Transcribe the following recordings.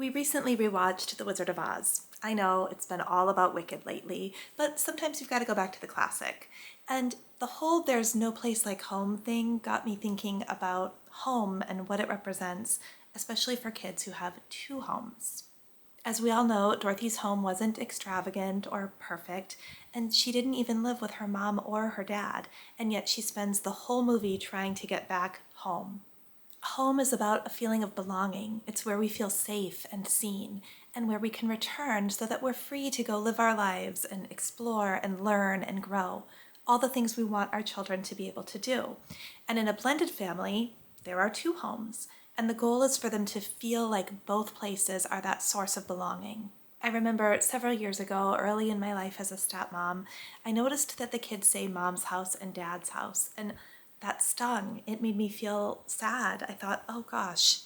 We recently rewatched The Wizard of Oz. I know it's been all about Wicked lately, but sometimes you've got to go back to the classic. And the whole "there's no place like home" thing got me thinking about home and what it represents, especially for kids who have two homes. As we all know, Dorothy's home wasn't extravagant or perfect, and she didn't even live with her mom or her dad, and yet she spends the whole movie trying to get back home. Home is about a feeling of belonging. It's where we feel safe and seen, and where we can return so that we're free to go live our lives and explore and learn and grow. All the things we want our children to be able to do. And in a blended family, there are two homes, and the goal is for them to feel like both places are that source of belonging. I remember several years ago, early in my life as a stepmom, I noticed that the kids say mom's house and dad's house, and that stung. It made me feel sad. I thought, oh gosh,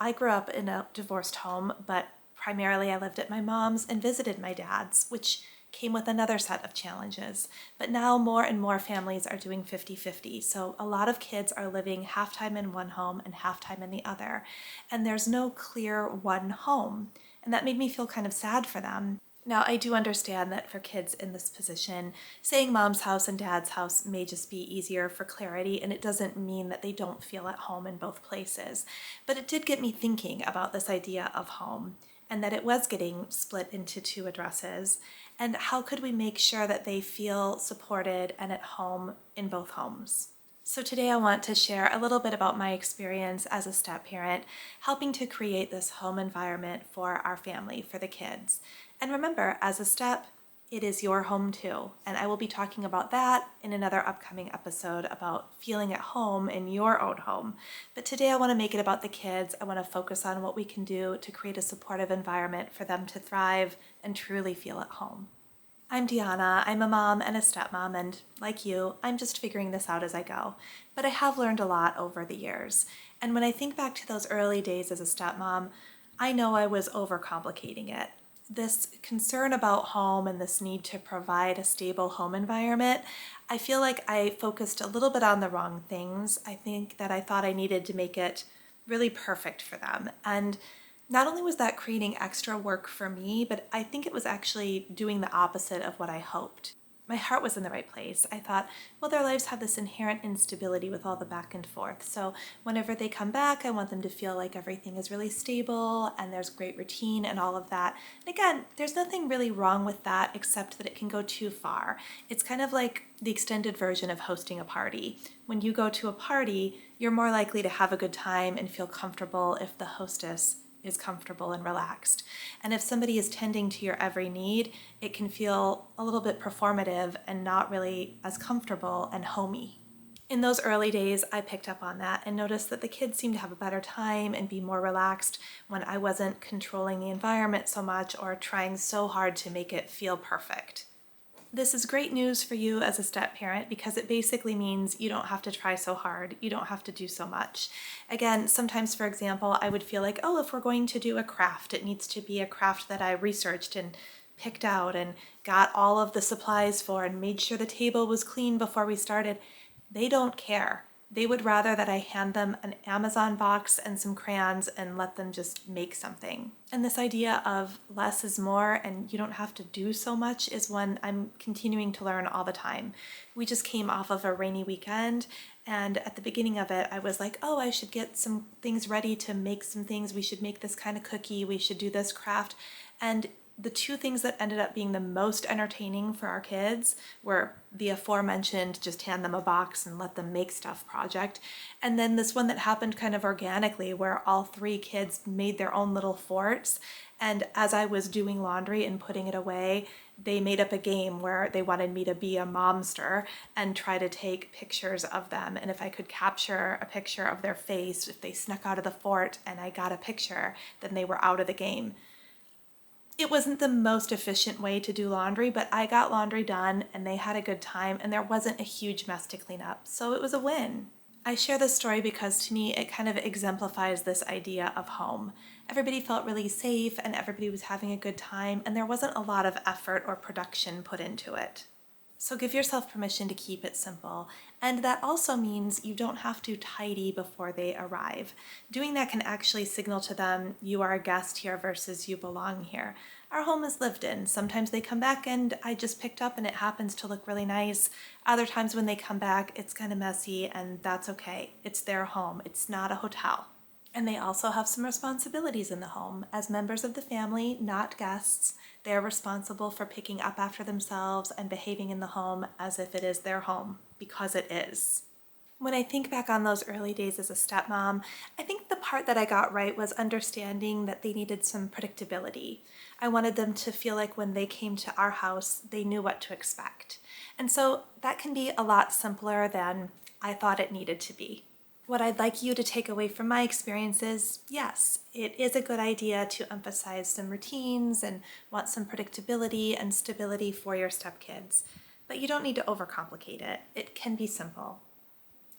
I grew up in a divorced home, but primarily I lived at my mom's and visited my dad's, which came with another set of challenges. But now more and more families are doing 50-50. So a lot of kids are living half time in one home and half time in the other. And there's no clear one home. And that made me feel kind of sad for them. Now, I do understand that for kids in this position, saying mom's house and dad's house may just be easier for clarity, and it doesn't mean that they don't feel at home in both places. But it did get me thinking about this idea of home, and that it was getting split into two addresses, and how could we make sure that they feel supported and at home in both homes. So today I want to share a little bit about my experience as a step-parent, helping to create this home environment for our family, for the kids. And remember, as a step, it is your home too. And I will be talking about that in another upcoming episode about feeling at home in your own home. But today I want to make it about the kids. I want to focus on what we can do to create a supportive environment for them to thrive and truly feel at home. I'm Deanna. I'm a mom and a stepmom, and like you, I'm just figuring this out as I go. But I have learned a lot over the years. And when I think back to those early days as a stepmom, I know I was overcomplicating it. This concern about home and this need to provide a stable home environment, I feel like I focused a little bit on the wrong things. I think that I thought I needed to make it really perfect for them. And not only was that creating extra work for me, but I think it was actually doing the opposite of what I hoped. My heart was in the right place. I thought, well, their lives have this inherent instability with all the back and forth. So whenever they come back, I want them to feel like everything is really stable and there's great routine and all of that. And again, there's nothing really wrong with that except that it can go too far. It's kind of like the extended version of hosting a party. When you go to a party, you're more likely to have a good time and feel comfortable if the hostess is comfortable and relaxed. And if somebody is tending to your every need, it can feel a little bit performative and not really as comfortable and homey. In those early days, I picked up on that and noticed that the kids seemed to have a better time and be more relaxed when I wasn't controlling the environment so much or trying so hard to make it feel perfect. This is great news for you as a step parent because it basically means you don't have to try so hard. You don't have to do so much. Again, sometimes, for example, I would feel like, oh, if we're going to do a craft, it needs to be a craft that I researched and picked out and got all of the supplies for and made sure the table was clean before we started. They don't care. They would rather that I hand them an Amazon box and some crayons and let them just make something. And this idea of less is more and you don't have to do so much is one I'm continuing to learn all the time. We just came off of a rainy weekend, and at the beginning of it, I was like, oh, I should get some things ready to make some things. We should make this kind of cookie. We should do this craft. And the two things that ended up being the most entertaining for our kids were the aforementioned just hand them a box and let them make stuff project, and then this one that happened kind of organically where all three kids made their own little forts, and as I was doing laundry and putting it away, they made up a game where they wanted me to be a momster and try to take pictures of them, and if I could capture a picture of their face, if they snuck out of the fort and I got a picture, then they were out of the game. It wasn't the most efficient way to do laundry, but I got laundry done and they had a good time and there wasn't a huge mess to clean up, so it was a win. I share this story because to me it kind of exemplifies this idea of home. Everybody felt really safe and everybody was having a good time and there wasn't a lot of effort or production put into it. So give yourself permission to keep it simple. And that also means you don't have to tidy before they arrive. Doing that can actually signal to them you are a guest here versus you belong here. Our home is lived in. Sometimes they come back and I just picked up and it happens to look really nice. Other times when they come back, it's kind of messy and that's okay. It's their home. It's not a hotel. And they also have some responsibilities in the home. As members of the family, not guests, they're responsible for picking up after themselves and behaving in the home as if it is their home, because it is. When I think back on those early days as a stepmom, I think the part that I got right was understanding that they needed some predictability. I wanted them to feel like when they came to our house, they knew what to expect. And so that can be a lot simpler than I thought it needed to be. What I'd like you to take away from my experience is, yes, it is a good idea to emphasize some routines and want some predictability and stability for your stepkids. But you don't need to overcomplicate it. It can be simple.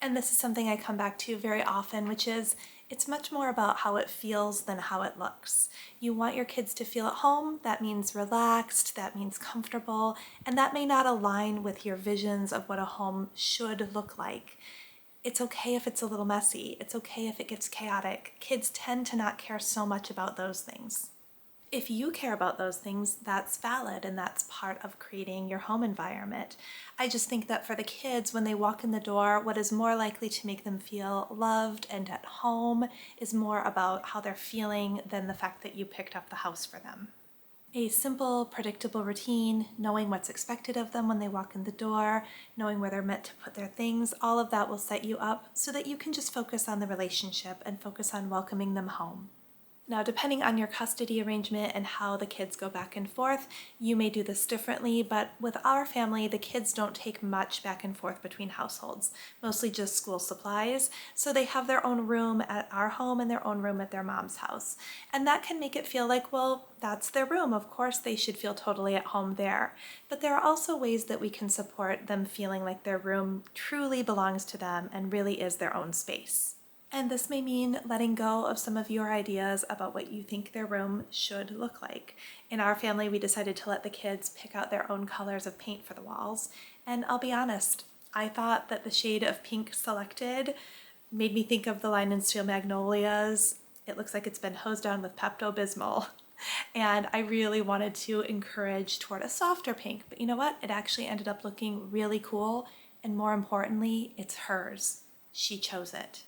And this is something I come back to very often, which is it's much more about how it feels than how it looks. You want your kids to feel at home. That means relaxed, that means comfortable, and that may not align with your visions of what a home should look like. It's okay if it's a little messy. It's okay if it gets chaotic. Kids tend to not care so much about those things. If you care about those things, that's valid and that's part of creating your home environment. I just think that for the kids, when they walk in the door, what is more likely to make them feel loved and at home is more about how they're feeling than the fact that you picked up the house for them. A simple, predictable routine, knowing what's expected of them when they walk in the door, knowing where they're meant to put their things, all of that will set you up so that you can just focus on the relationship and focus on welcoming them home. Now, depending on your custody arrangement and how the kids go back and forth, you may do this differently, but with our family, the kids don't take much back and forth between households, mostly just school supplies. So they have their own room at our home and their own room at their mom's house. And that can make it feel like, well, that's their room. Of course, they should feel totally at home there. But there are also ways that we can support them feeling like their room truly belongs to them and really is their own space. And this may mean letting go of some of your ideas about what you think their room should look like. In our family, we decided to let the kids pick out their own colors of paint for the walls. And I'll be honest, I thought that the shade of pink selected made me think of the Line and Steel Magnolias. It looks like it's been hosed down with Pepto-Bismol. And I really wanted to encourage toward a softer pink. But you know what? It actually ended up looking really cool. And more importantly, it's hers. She chose it.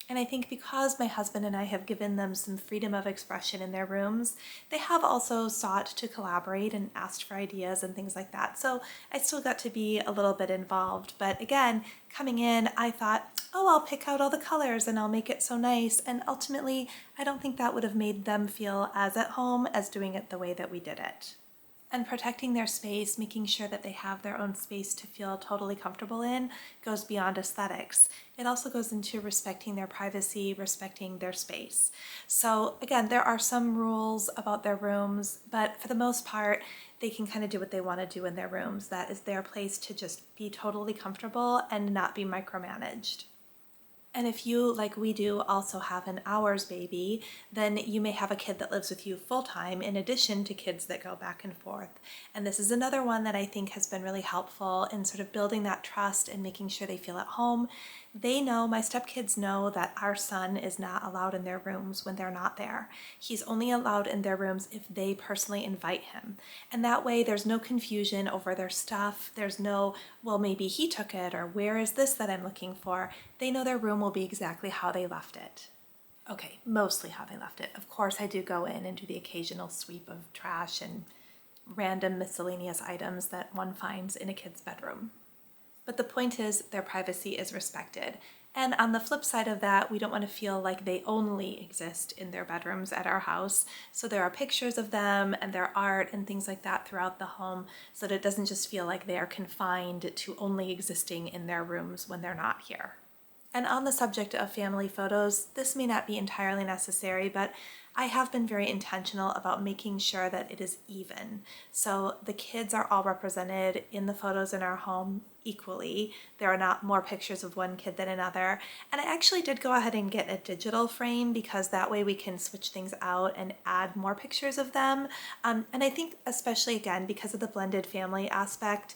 And I think because my husband and I have given them some freedom of expression in their rooms, they have also sought to collaborate and asked for ideas and things like that. So I still got to be a little bit involved. But again, coming in, I thought, oh, I'll pick out all the colors and I'll make it so nice. And ultimately, I don't think that would have made them feel as at home as doing it the way that we did it. And protecting their space, making sure that they have their own space to feel totally comfortable in, goes beyond aesthetics. It also goes into respecting their privacy, respecting their space. So again, there are some rules about their rooms, but for the most part, they can kind of do what they want to do in their rooms. That is their place to just be totally comfortable and not be micromanaged. And if you, like we do, also have an hours baby, then you may have a kid that lives with you full-time in addition to kids that go back and forth. And this is another one that I think has been really helpful in sort of building that trust and making sure they feel at home. They know, my stepkids know, that our son is not allowed in their rooms when they're not there. He's only allowed in their rooms if they personally invite him. And that way there's no confusion over their stuff. There's no, well, maybe he took it, or where is this that I'm looking for? They know their room will be exactly how they left it. Okay, mostly how they left it. Of course, I do go in and do the occasional sweep of trash and random miscellaneous items that one finds in a kid's bedroom. But the point is, their privacy is respected. And on the flip side of that, we don't want to feel like they only exist in their bedrooms at our house. So there are pictures of them and their art and things like that throughout the home, so that it doesn't just feel like they are confined to only existing in their rooms when they're not here. And on the subject of family photos, this may not be entirely necessary, but I have been very intentional about making sure that it is even. So the kids are all represented in the photos in our home, equally. There are not more pictures of one kid than another. And I actually did go ahead and get a digital frame because that way we can switch things out and add more pictures of them. And I think especially again, because of the blended family aspect,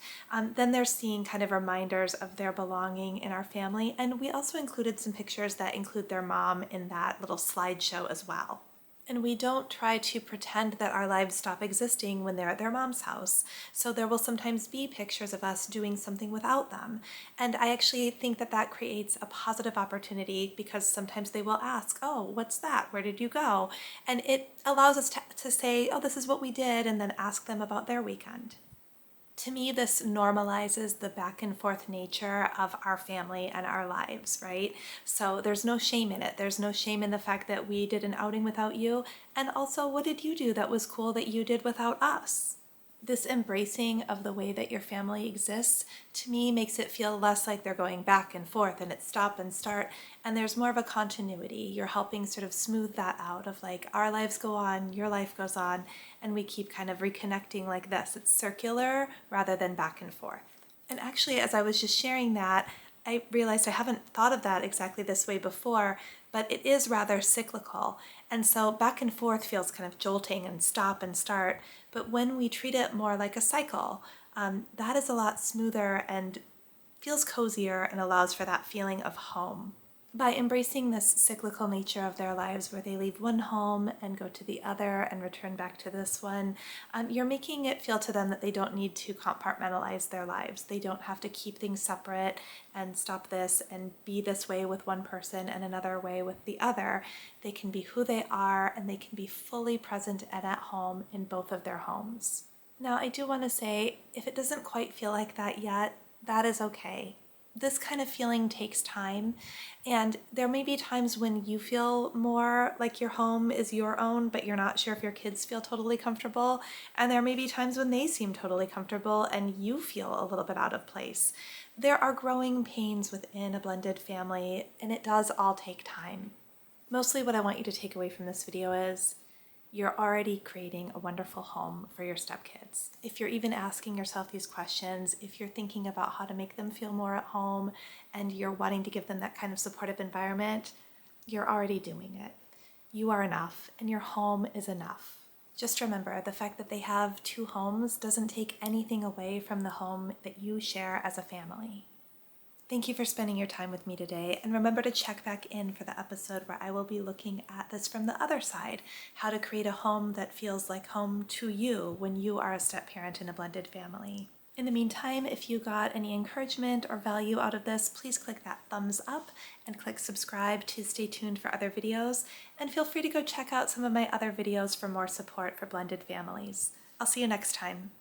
then they're seeing kind of reminders of their belonging in our family. And we also included some pictures that include their mom in that little slideshow as well. And we don't try to pretend that our lives stop existing when they're at their mom's house. So there will sometimes be pictures of us doing something without them. And I actually think that that creates a positive opportunity because sometimes they will ask, oh, what's that? Where did you go? And it allows us to say, oh, this is what we did, and then ask them about their weekend. To me, this normalizes the back and forth nature of our family and our lives, right? So there's no shame in it. There's no shame in the fact that we did an outing without you. And also, what did you do that was cool that you did without us? This embracing of the way that your family exists, to me, makes it feel less like they're going back and forth and it's stop and start, and there's more of a continuity. You're helping sort of smooth that out of like, our lives go on, your life goes on, and we keep kind of reconnecting like this. It's circular rather than back and forth. And actually, as I was just sharing that, I realized I haven't thought of that exactly this way before, but it is rather cyclical. And so back and forth feels kind of jolting and stop and start. But when we treat it more like a cycle, that is a lot smoother and feels cozier and allows for that feeling of home. By embracing this cyclical nature of their lives where they leave one home and go to the other and return back to this one, you're making it feel to them that they don't need to compartmentalize their lives. They don't have to keep things separate and stop this and be this way with one person and another way with the other. They can be who they are and they can be fully present and at home in both of their homes. Now, I do want to say, if it doesn't quite feel like that yet, that is okay. This kind of feeling takes time, and there may be times when you feel more like your home is your own, but you're not sure if your kids feel totally comfortable, and there may be times when they seem totally comfortable and you feel a little bit out of place. There are growing pains within a blended family, and it does all take time. Mostly what I want you to take away from this video is you're already creating a wonderful home for your stepkids. If you're even asking yourself these questions, if you're thinking about how to make them feel more at home and you're wanting to give them that kind of supportive environment, you're already doing it. You are enough and your home is enough. Just remember, the fact that they have two homes doesn't take anything away from the home that you share as a family. Thank you for spending your time with me today, and remember to check back in for the episode where I will be looking at this from the other side, how to create a home that feels like home to you when you are a step-parent in a blended family. In the meantime, if you got any encouragement or value out of this, please click that thumbs up and click subscribe to stay tuned for other videos, and feel free to go check out some of my other videos for more support for blended families. I'll see you next time.